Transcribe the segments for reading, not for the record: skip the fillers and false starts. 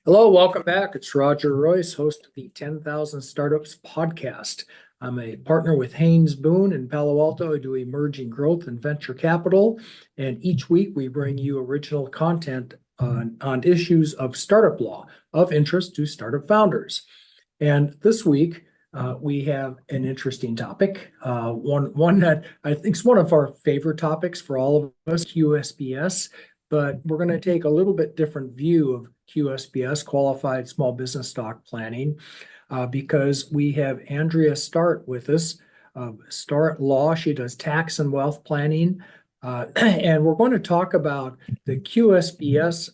Hello, welcome back. It's Roger Royce, host of the 10,000 Startups podcast. I'm a partner with Haynes Boone in Palo Alto. I do emerging growth and venture capital. And each week we bring you original content on issues of startup law of interest to startup founders. And this week we have an interesting topic, one that I think is one of our favorite topics for all of us, QSBS. But we're going to take a little bit different view of QSBS, Qualified Small Business Stock Planning, because we have Andrea Starrett with us of Starrett Law. She does tax and wealth planning. And we're going to talk about the QSBS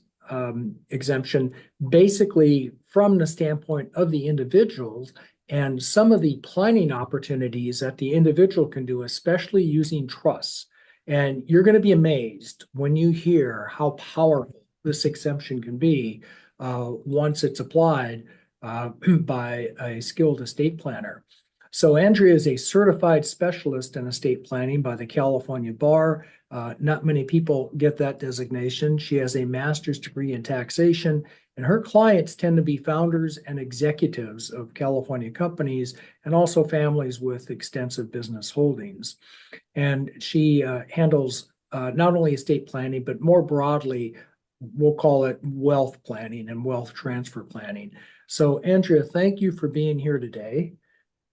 exemption, basically from the standpoint of the individuals and some of the planning opportunities that the individual can do, especially using trusts. And you're going to be amazed when you hear how powerful this exemption can be once it's applied by a skilled estate planner. So Andrea is a certified specialist in estate planning by the California Bar. Not many people get that designation. She has a master's degree in taxation, and her clients tend to be founders and executives of California companies and also families with extensive business holdings. And she handles not only estate planning, but more broadly, we'll call it wealth planning and wealth transfer planning. So Andrea, thank you for being here today.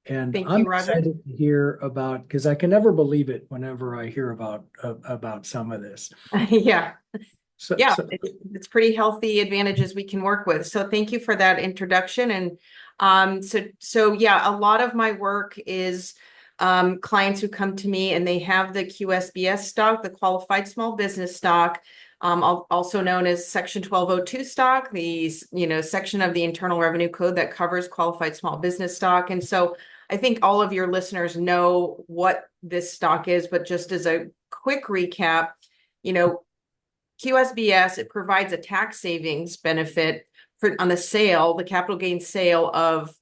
And Thank I'm you, Roger. excited to hear about, because I can never believe it whenever I hear about some of this. Yeah, So, yeah, so it's pretty healthy advantages we can work with. So thank you for that introduction. And so yeah, a lot of my work is clients who come to me and they have the QSBS stock, the Qualified Small Business Stock, also known as Section 1202 stock, the section of the Internal Revenue Code that covers qualified small business stock. And so I think all of your listeners know what this stock is, but just as a quick recap, QSBS, it provides a tax savings benefit on the sale, the capital gain sale of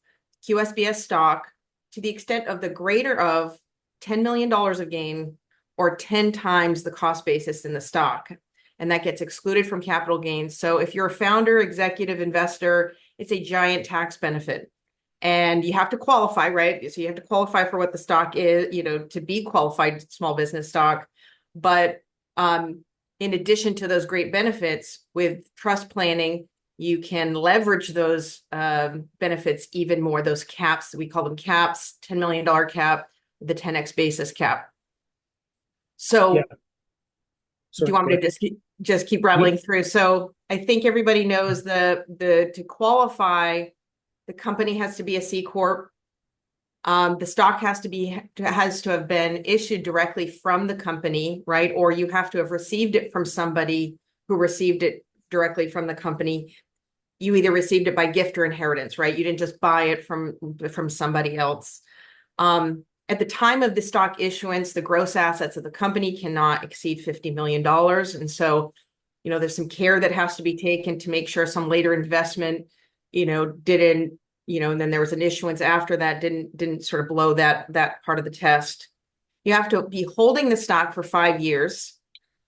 QSBS stock to the extent of the greater of $10 million of gain or 10 times the cost basis in the stock. And that gets excluded from capital gains. So if you're a founder, executive, investor, it's a giant tax benefit. And you have to qualify, right? So you have to qualify for what the stock is, to be qualified small business stock. But in addition to those great benefits with trust planning, you can leverage those benefits even more. Those caps, we call them caps, $10 million cap, the 10x basis cap. So, yeah. do you want me to just keep rattling through? So I think everybody knows to qualify, the company has to be a C Corp. The stock has to have been issued directly from the company, right? Or you have to have received it from somebody who received it directly from the company. You either received it by gift or inheritance, right? You didn't just buy it from somebody else. At the time of the stock issuance, the gross assets of the company cannot exceed $50 million. And so, there's some care that has to be taken to make sure some later investment, didn't, and then there was an issuance after that, didn't sort of blow that part of the test. You have to be holding the stock for 5 years.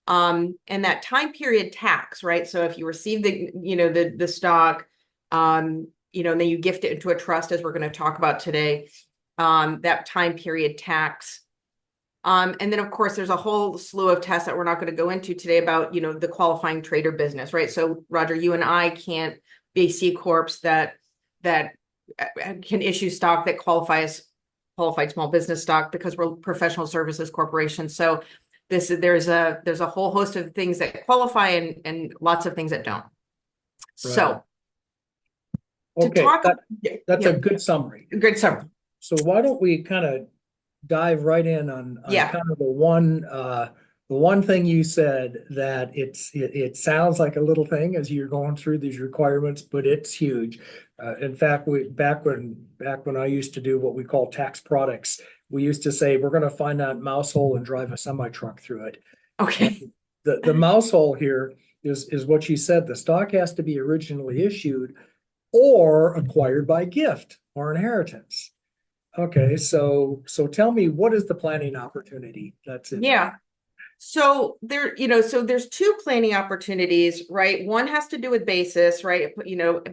And that time period tax, right? So if you receive the stock, and then you gift it into a trust, as we're going to talk about today, that time period tax. And then of course, there's a whole slew of tests that we're not going to go into today about, the qualifying trade or business, right? So Roger, you and I can't be C Corps that can issue stock that qualifies qualified small business stock because we're professional services corporations. So there's a whole host of things that qualify and lots of things that don't. Right. So okay, that's a good summary. Good summary. So why don't we kind of dive right in on kind of the one thing you said, that it sounds like a little thing as you're going through these requirements, but it's huge. In fact, back when I used to do what we call tax products, we used to say we're going to find that mouse hole and drive a semi truck through it. Okay. And the mouse hole here is what you said. The stock has to be originally issued or acquired by gift or inheritance. Okay, so tell me, what is the planning opportunity that's in Yeah. So so there's two planning opportunities, right? One has to do with basis, right?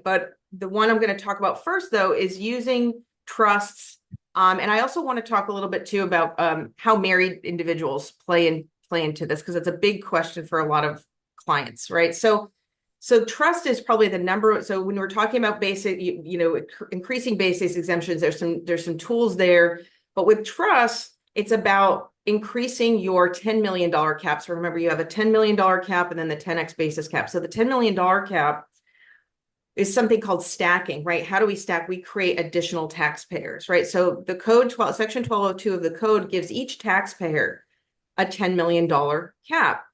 But the one I'm going to talk about first, though, is using trusts. And I also want to talk a little bit too about how married individuals play into this, because it's a big question for a lot of clients, right? So trust is probably the number. So when we're talking about basic, increasing basis exemptions, there's some tools there. But with trust, it's about increasing your $10 million cap. So remember, you have a $10 million cap and then the 10x basis cap. So the $10 million cap is something called stacking, right? How do we stack? We create additional taxpayers, right? So the section 1202 of the code gives each taxpayer a $10 million cap.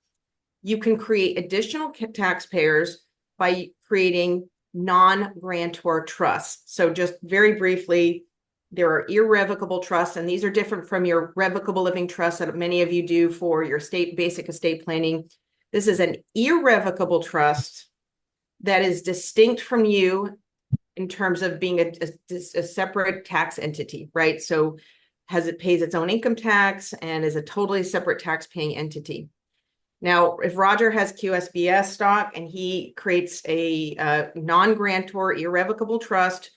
You can create additional taxpayers by creating non-grantor trusts. So just very briefly, there are irrevocable trusts, and these are different from your revocable living trust that many of you do for your basic estate planning. This is an irrevocable trust that is distinct from you in terms of being a separate tax entity, right? So it pays its own income tax and is a totally separate tax paying entity. Now, if Roger has QSBS stock and he creates a non-grantor irrevocable trust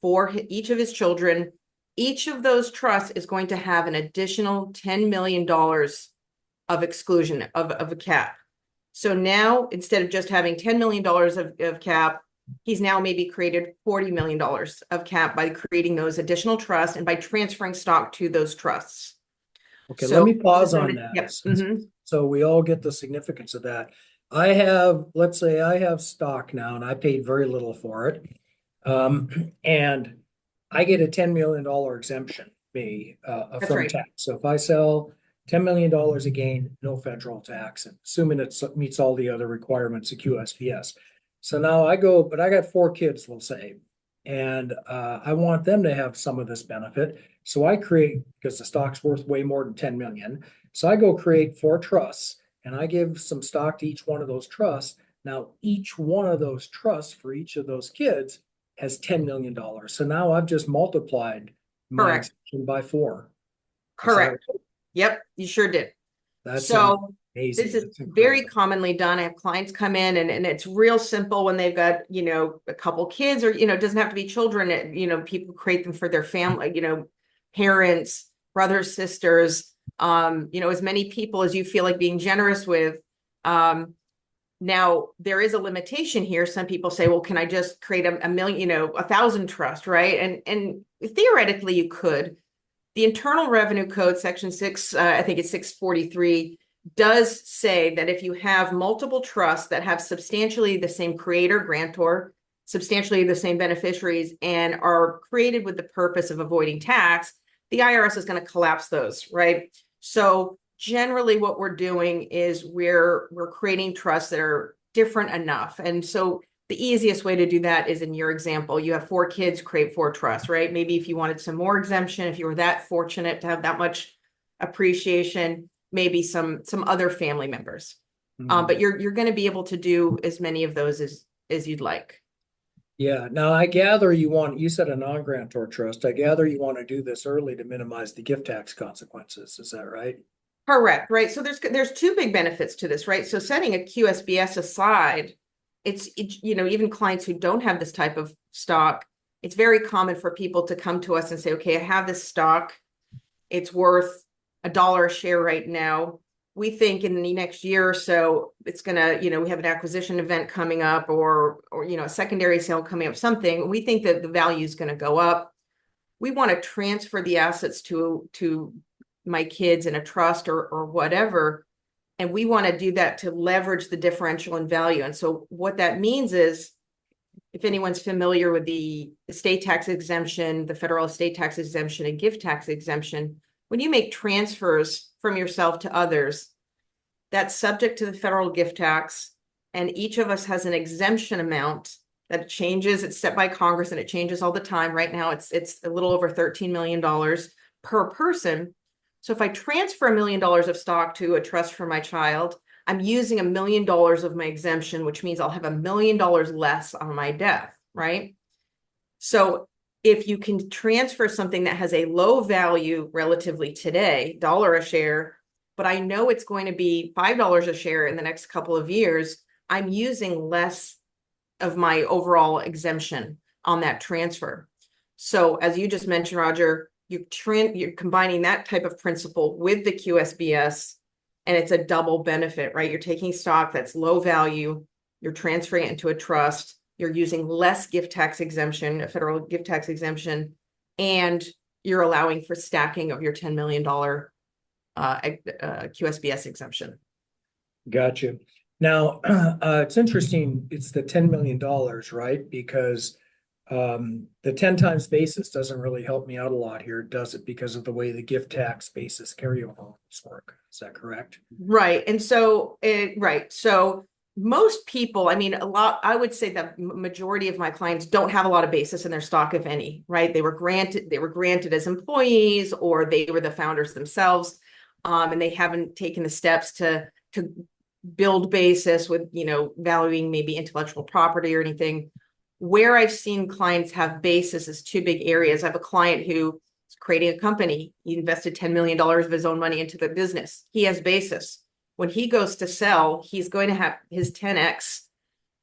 for each of his children, each of those trusts is going to have an additional $10 million of exclusion of a cap. So now, instead of just having $10 million of cap, he's now maybe created $40 million of cap by creating those additional trusts and by transferring stock to those trusts. Okay, let me pause on that. Yep. So we all get the significance of that. Let's say I have stock now and I paid very little for it. And I get a $10 million exemption from right. tax. So if I sell $10 million a gain, no federal tax, assuming it meets all the other requirements of QSBS. So now but I got 4 kids, we'll say, and I want them to have some of this benefit. So I create, because the stock's worth way more than 10 million. So I go create 4 trusts and I give some stock to each one of those trusts. Now, each one of those trusts for each of those kids has $10 million. So now I've just multiplied my exemption by 4. Correct. Yep, you sure did. So amazing. This is very commonly done. I have clients come in and it's real simple when they've got, a couple kids, or, it doesn't have to be children. People create them for their family, parents, brothers, sisters, as many people as you feel like being generous with. Now there is a limitation here. Some people say, well, can I just create a million, 1,000 trust, right? And theoretically you could. The Internal Revenue Code, Section 6, I think it's 643, does say that if you have multiple trusts that have substantially the same creator, grantor, substantially the same beneficiaries, and are created with the purpose of avoiding tax, the IRS is going to collapse those, right? So generally what we're doing is we're creating trusts that are different enough. And so the easiest way to do that is in your example. You have 4 kids, create 4 trusts, right? Maybe if you wanted some more exemption, if you were that fortunate to have that much appreciation, maybe some other family members. But you're going to be able to do as many of those as you'd like. Yeah. Now I gather you said a non-grantor trust. I gather you want to do this early to minimize the gift tax consequences. Is that right? Correct. Right. So there's 2 big benefits to this, right? So setting a QSBS aside, it's even clients who don't have this type of stock, it's very common for people to come to us and say, okay, I have this stock. It's worth $1 a share right now. We think in the next year or so, it's going to, we have an acquisition event coming up or a secondary sale coming up, something. We think that the value is going to go up. We want to transfer the assets to my kids in a trust or whatever. And we want to do that to leverage the differential in value. And so what that means is, if anyone's familiar with the estate tax exemption, the federal estate tax exemption and gift tax exemption, when you make transfers from yourself to others, that's subject to the federal gift tax. And each of us has an exemption amount that changes. It's set by Congress and it changes all the time. Right now, it's a little over $13 million per person. So if I transfer $1 million of stock to a trust for my child, I'm using $1 million of my exemption, which means I'll have $1 million less on my death, right? So if you can transfer something that has a low value relatively today, $1 a share, but I know it's going to be $5 a share in the next couple of years, I'm using less of my overall exemption on that transfer. So as you just mentioned, Roger, you're combining that type of principle with the QSBS, and it's a double benefit, right? You're taking stock that's low value, you're transferring it into a trust, you're using less gift tax exemption, a federal gift tax exemption, and you're allowing for stacking of your $10 million QSBS exemption. Gotcha. Now, it's interesting. It's the $10 million, right? Because the 10 times basis doesn't really help me out a lot here, does it? Because of the way the gift tax basis carryover work. Is that correct? Right. And so, right. So most people, I mean, I would say that majority of my clients don't have a lot of basis in their stock, if any, right? They were granted as employees, or they were the founders themselves. And they haven't taken the steps to build basis with, valuing maybe intellectual property or anything. Where I've seen clients have basis is two big areas. I have a client who is creating a company. He invested $10 million of his own money into the business. He has basis. When he goes to sell, he's going to have his 10x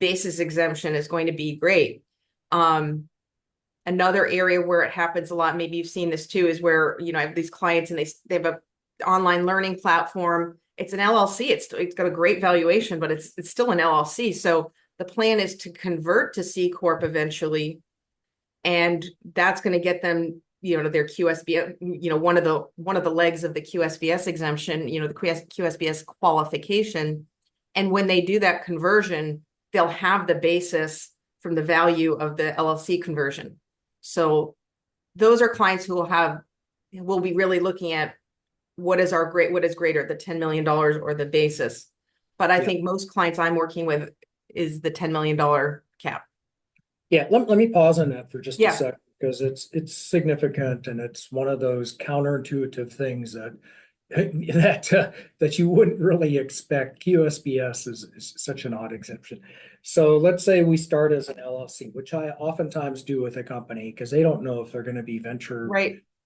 basis exemption is going to be great. Another area where it happens a lot, maybe you've seen this too, is where, I have these clients and they have a online learning platform. It's an LLC. It's got a great valuation, but it's still an LLC. So the plan is to convert to C Corp eventually, and that's going to get them, their QSBS, one of the legs of the QSBS exemption, the QSBS qualification. And when they do that conversion, they'll have the basis from the value of the LLC conversion. So those are clients who will be really looking at what is greater, the $10 million or the basis. But I think most clients I'm working with is the $10 million cap. Yeah, let me pause on that for just a second, because it's significant, and it's one of those counterintuitive things that you wouldn't really expect. QSBS is such an odd exemption. So let's say we start as an LLC, which I oftentimes do with a company, because they don't know if they're going to be venture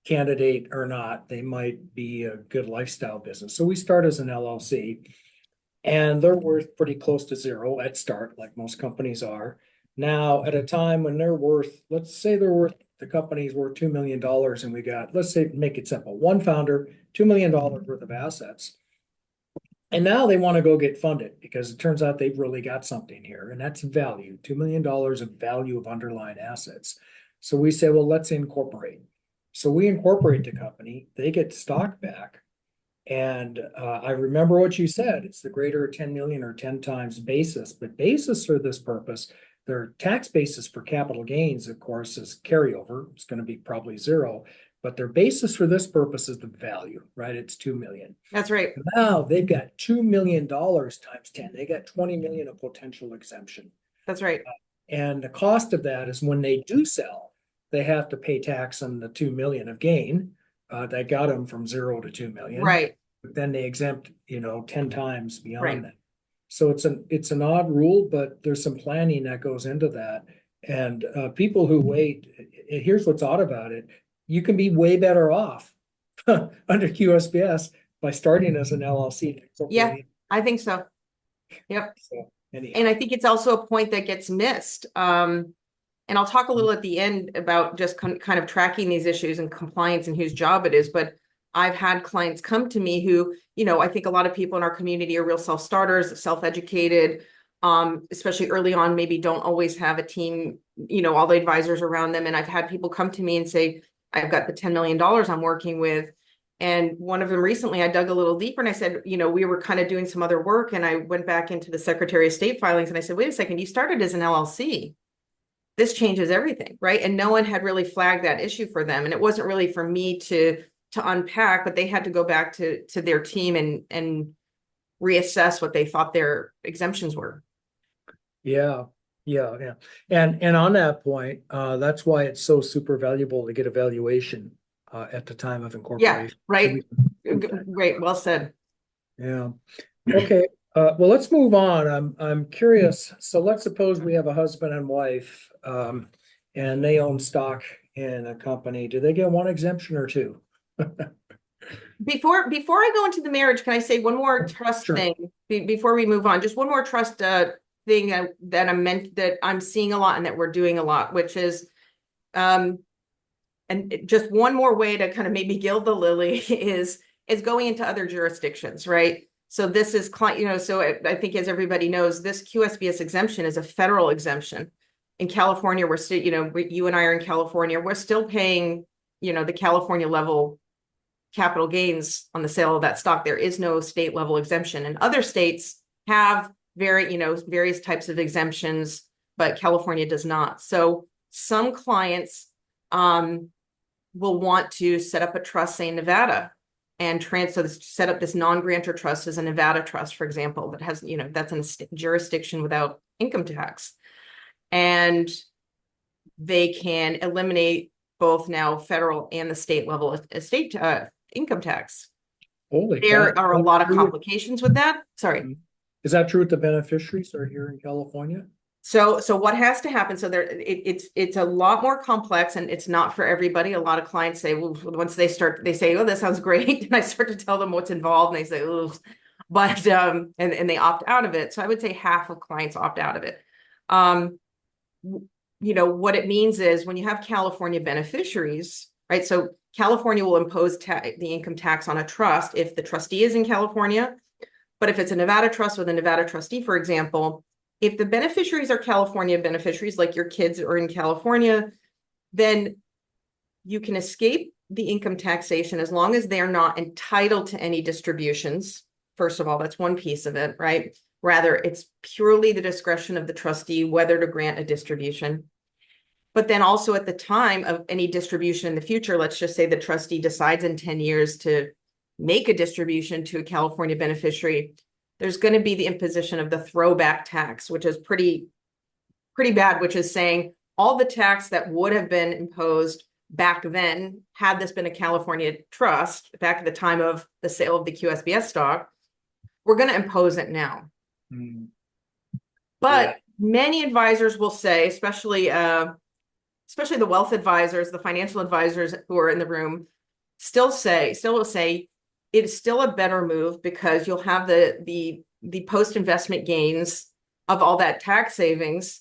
candidate or not. They might be a good lifestyle business. So we start as an LLC, and they're worth pretty close to zero at start, like most companies are. Now, at a time when let's say the company's worth $2 million, and we got, let's say, make it simple, one founder, $2 million worth of assets. And now they want to go get funded, because it turns out they've really got something here, and that's value, $2 million of value of underlying assets. So we say, well, let's incorporate. So we incorporate the company, they get stock back. And I remember what you said, it's the greater 10 million or 10 times basis, but basis for this purpose, their tax basis for capital gains, of course, is carryover. It's going to be probably zero, but their basis for this purpose is the value, right? It's 2 million. That's right. Now they've got $2 million times 10. They got 20 million of potential exemption. That's right. And the cost of that is when they do sell, they have to pay tax on the 2 million of gain. That got them from 0 to 2 million. Right. But then they exempt, 10 times beyond that. So it's an odd rule, but there's some planning that goes into that. And people who wait, here's what's odd about it. You can be way better off under QSBS by starting as an LLC. Yeah, I think so. Yep. So, and I think it's also a point that gets missed. And I'll talk a little at the end about just kind of tracking these issues and compliance and whose job it is. But I've had clients come to me who, I think a lot of people in our community are real self-starters, self-educated, especially early on, maybe don't always have a team, all the advisors around them. And I've had people come to me and say, I've got the $10 million I'm working with. And one of them recently, I dug a little deeper and I said, we were kind of doing some other work. And I went back into the Secretary of State filings and I said, wait a second, you started as an LLC. This changes everything, right? And no one had really flagged that issue for them. And it wasn't really for me to unpack, but they had to go back to their team and reassess what they thought their exemptions were. Yeah. And on that point, that's why it's so super valuable to get a valuation at the time of incorporation. Yeah, right. Great. Well said. Yeah. Okay. Well, let's move on. I'm curious. So let's suppose we have a husband and wife, and they own stock in a company. Do they get one exemption or two? Before I go into the marriage, can I say one more trust Sure. thing before we move on? Just one more trust thing that I'm seeing a lot and that we're doing a lot, which is and just one more way to kind of maybe gild the lily is going into other jurisdictions, right? So this is so I think as everybody knows, this QSBS exemption is a federal exemption. In California, we're still, you and I are in California, we're still paying, the California level capital gains on the sale of that stock. There is no state level exemption, and other states have various types of exemptions, but California does not. So some clients will want to set up a trust, say in Nevada, and set up this non-grantor trust as a Nevada trust, for example, that has, that's in a jurisdiction without income tax. And they can eliminate both now federal and the state level estate income tax. Holy cow. There are a lot of complications with that. Sorry. Is that true with the beneficiaries that are here in California? So what has to happen? So it's a lot more complex, and it's not for everybody. A lot of clients say, well, once they say, oh, this sounds great. And I start to tell them what's involved, and they say, oh, but and they opt out of it. So I would say half of clients opt out of it. What it means is when you have California beneficiaries, right? So California will impose the income tax on a trust if the trustee is in California. But if it's a Nevada trust with a Nevada trustee, for example, if the beneficiaries are California beneficiaries, like your kids are in California, then you can escape the income taxation as long as they're not entitled to any distributions. First of all, that's one piece of it, right? Rather, it's purely the discretion of the trustee whether to grant a distribution. But then also at the time of any distribution in the future, let's just say the trustee decides in 10 years to make a distribution to a California beneficiary, there's going to be the imposition of the throwback tax, which is pretty bad, which is saying all the tax that would have been imposed back then, had this been a California trust back at the time of the sale of the QSBS stock, we're going to impose it now. But many advisors will say, especially the wealth advisors, the financial advisors who are in the room, still will say it is still a better move because you'll have the post-investment gains of all that tax savings,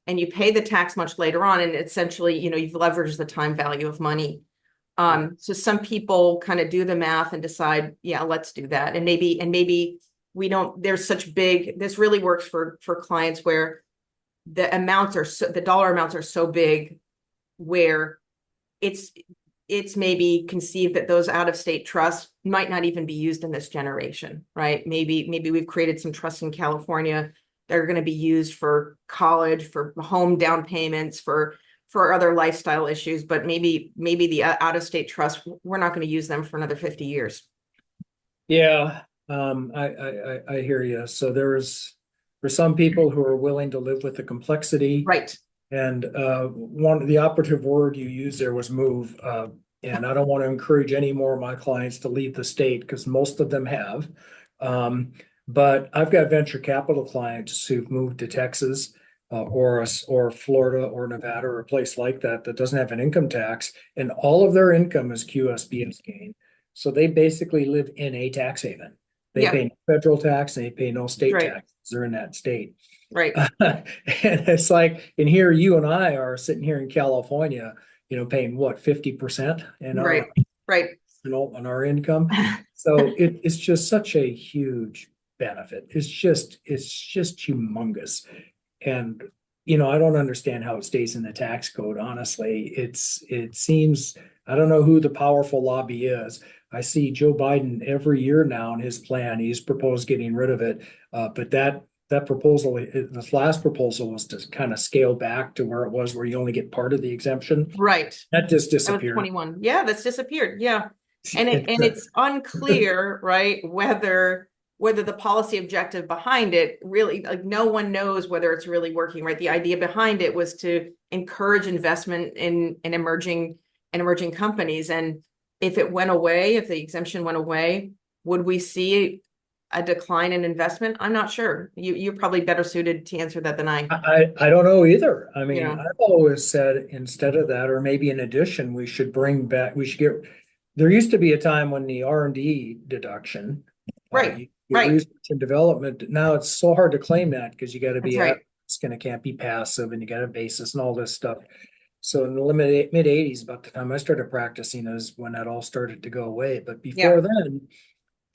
and you pay the tax much later on, and essentially, you've leveraged the time value of money. So some people kind of do the math and decide, yeah, let's do that. And maybe we don't, this really works for clients where the dollar amounts are so big where it's maybe conceived that those out-of-state trusts might not even be used in this generation, right? Maybe we've created some trusts in California that are going to be used for college, for home down payments, for other lifestyle issues, but maybe the out-of-state trusts, we're not going to use them for another 50 years. Yeah, I hear you. So for some people who are willing to live with the complexity, right? And the operative word you used there was move. And I don't want to encourage any more of my clients to leave the state because most of them have. But I've got venture capital clients who've moved to Texas or Florida or Nevada or a place like that doesn't have an income tax, and all of their income is QSBS gain. So they basically live in a tax haven. They pay no federal tax and they pay no state tax. They're in that state. Right. And it's like, and here you and I are sitting here in California, paying what, 50% in our, on our income. So it's just such a huge benefit. It's just humongous. And, I don't understand how it stays in the tax code. Honestly, it seems, I don't know who the powerful lobby is. I see Joe Biden every year now in his plan. He's proposed getting rid of it. But that proposal, this last proposal was to kind of scale back to where it was, where you only get part of the exemption. Right. That just disappeared. That was 21. Yeah, that's disappeared. Yeah. And it's unclear, right, whether the policy objective behind it really, like, no one knows whether it's really working, right? The idea behind it was to encourage investment in emerging companies. And if it went away, if the exemption went away, would we see a decline in investment? I'm not sure. You're probably better suited to answer that than I. I don't know either. I mean, I've always said instead of that, or maybe in addition, we should there used to be a time when the R&D deduction. Right, Your right. research and development, now it's so hard to claim that because you got to That's be right. and it can't be passive and you got a basis and all this stuff. So in the mid 80s, about the time I started practicing is when that all started to go away. But Yeah, before then,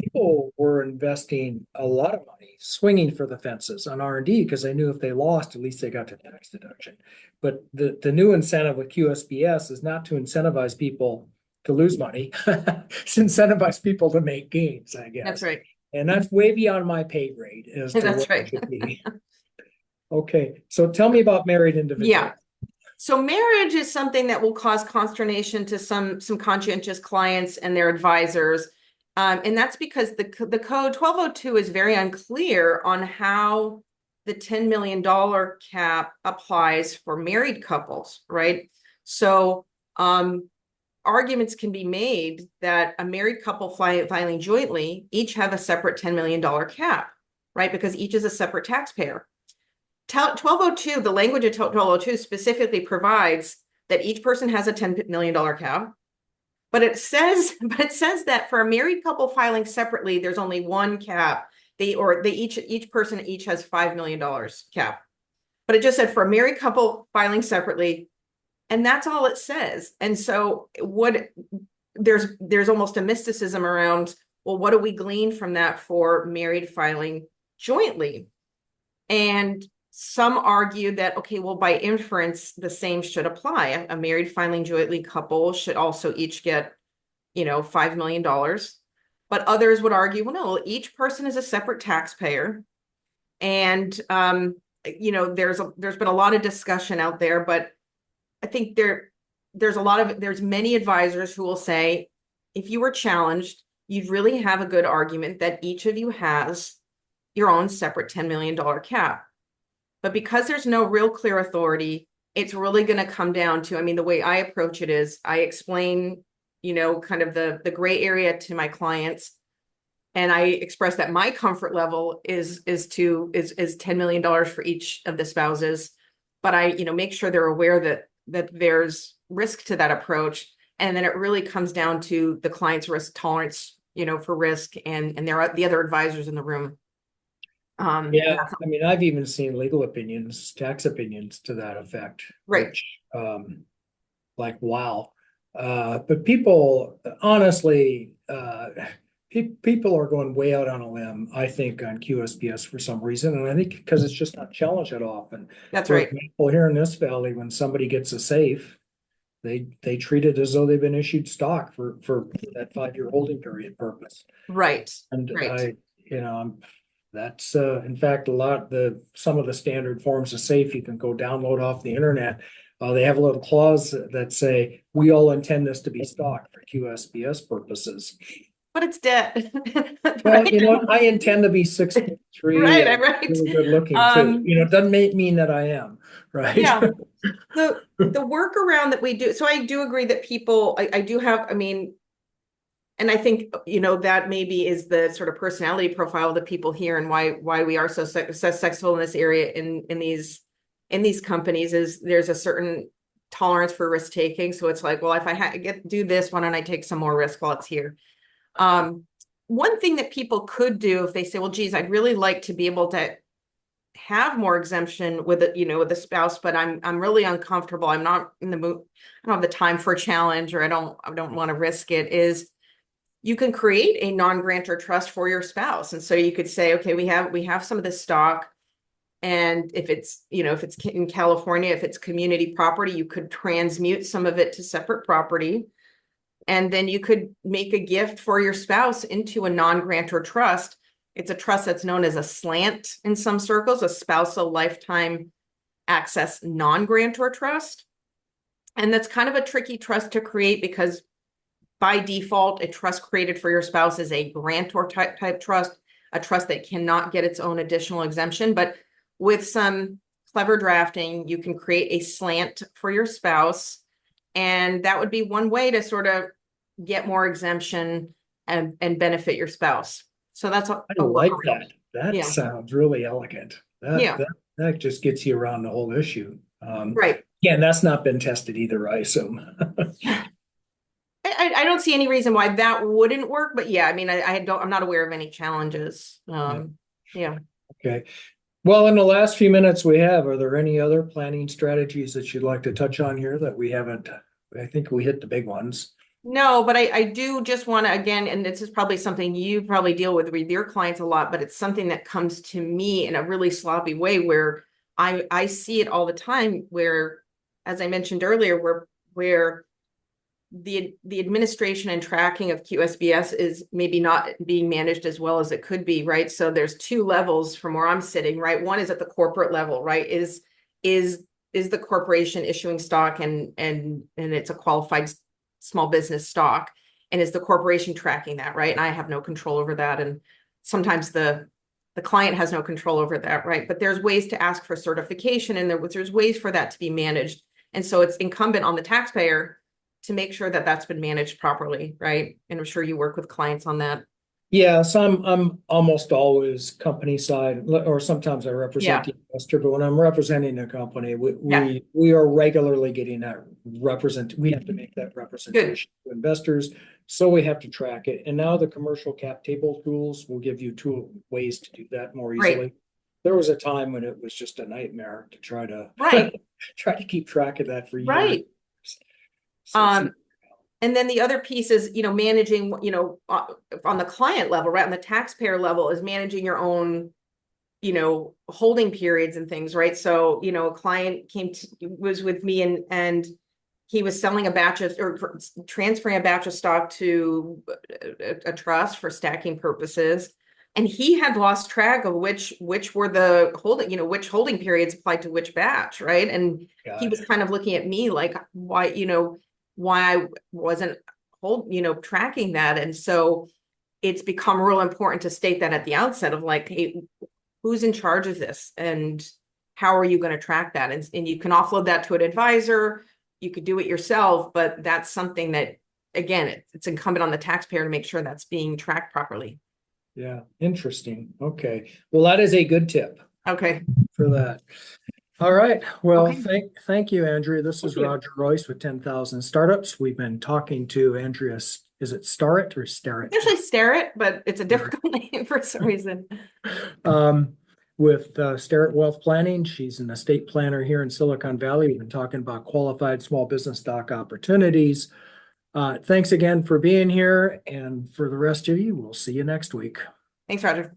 people were investing a lot of money, swinging for the fences on R&D because they knew if they lost, at least they got the tax deduction. But the new incentive with QSBS is not to incentivize people to lose money. It's incentivize people to make gains, I guess. that's right. And that's way beyond my pay grade as to That's what it right. should be. Okay, so tell me about married individuals. Yeah. So marriage is something that will cause consternation to some conscientious clients and their advisors. And that's because the code 1202 is very unclear on how the $10 million cap applies for married couples, right? So arguments can be made that a married couple filing jointly each have a separate $10 million cap, right? Because each is a separate taxpayer. 1202, the language of 1202 specifically provides that each person has a $10 million cap, but it says that for a married couple filing separately, there's only one cap. Each person has $5 million cap. But it just said for a married couple filing separately, and that's all it says. And so there's almost a mysticism around, well, what do we glean from that for married filing jointly? And some argue that, okay, well, by inference, the same should apply. A married filing jointly couple should also each get, $5 million. But others would argue, well, no, each person is a separate taxpayer. And, there's been a lot of discussion out there, but I think there's many advisors who will say, if you were challenged, you'd really have a good argument that each of you has your own separate $10 million cap. But because there's no real clear authority, it's really going to come down to, the way I approach it is I explain, kind of the gray area to my clients. And I express that my comfort level is $10 million for each of the spouses. But I, make sure they're aware that there's risk to that approach. And then it really comes down to the client's risk tolerance, for risk and the other advisors in the room. Yeah, I've even seen legal opinions, tax opinions to that effect. Right. Which, like, wow. But people, honestly, people are going way out on a limb, I think, on QSBS for some reason. And I think because it's just not challenged that often. That's For right. example, here in this valley, when somebody gets a safe, they treat it as though they've been issued stock for that 5-year holding period purpose. Right. And Right. that's in fact some of the standard forms of safe you can go download off the internet. They have a little clause that say we all intend this to be stock for QSBS purposes. But it's debt. Well, I intend to be 6'3" Right, and right. really good looking too. It doesn't mean that I am, right? Yeah. The workaround that we do, so I do agree that people, I do have, and I think, that maybe is the sort of personality profile of the people here and why we are so successful in this area in these companies is there's a certain tolerance for risk taking. So it's like, well, if I do this, why don't I take some more risk while it's here? One thing that people could do if they say, well, geez, I'd really like to be able to have more exemption with it, with a spouse, but I'm really uncomfortable. I'm not in the mood. I don't have the time for a challenge, or I don't want to risk it. Is you can create a non-grantor trust for your spouse, and so you could say, okay, we have some of this stock, and if it's in California, if it's community property, you could transmute some of it to separate property. And then you could make a gift for your spouse into a non-grantor trust. It's a trust that's known as a SLANT in some circles, a spousal lifetime access non-grantor trust. And that's kind of a tricky trust to create because by default, a trust created for your spouse is a grantor type trust, a trust that cannot get its own additional exemption. But with some clever drafting, you can create a SLANT for your spouse. And that would be one way to sort of get more exemption and benefit your spouse. So that's I like that. That sounds really elegant. That just gets you around the whole issue. Right. Yeah, and that's not been tested either, I assume. I I don't see any reason why that wouldn't work, but yeah, I mean, I'm not aware of any challenges. Yeah. Okay. Well, in the last few minutes we have, are there any other planning strategies that you'd like to touch on here that we haven't? I think we hit the big ones. No, but I do just want to, again, and this is probably something you probably deal with your clients a lot, but it's something that comes to me in a really sloppy way where I see it all the time where, as I mentioned earlier, where the administration and tracking of QSBS is maybe not being managed as well as it could be, right? So there's two levels from where I'm sitting, right? One is at the corporate level, right? Is the corporation issuing stock and it's a qualified small business stock, and is the corporation tracking that, right? And I have no control over that, and sometimes the client has no control over that, right? But there's ways to ask for certification, and there's ways for that to be managed, and so it's incumbent on the taxpayer to make sure that that's been managed properly, right? And I'm sure you work with clients on that. Yeah, so I'm almost always company side, or sometimes I represent the investor, but when I'm representing a company, we are regularly getting that we have to make that representation to investors, so we have to track it. And now the commercial cap table tools will give you ways to do that more easily. Right. There was a time when it was just a nightmare to try to try to keep track of that for years. Right. And then the other piece is, managing, on the client level, right? On the taxpayer level is managing your own, holding periods and things, right? So, a client was with me and he was selling or transferring a batch of stock to a trust for stacking purposes. And he had lost track of which were the holding, which holding periods applied to which batch, right? And he was kind of looking at me like, why I wasn't tracking that. And so it's become real important to state that at the outset of like, hey, who's in charge of this and how are you going to track that? And you can offload that to an advisor. You could do it yourself, but that's something that, again, it's incumbent on the taxpayer to make sure that's being tracked properly. Yeah, interesting. Okay. Well, that is a good tip. Okay. For that. All right. Well, thank you, Andrea. This is Roger Royce with 10,000 Startups. We've been talking to Andrea. Is it Starrett or Starrett? Usually Starrett, but it's a difficult name for some reason. With Starrett Wealth Planning. She's an estate planner here in Silicon Valley. We've been talking about qualified small business stock opportunities. Thanks again for being here. And for the rest of you, we'll see you next week. Thanks, Roger.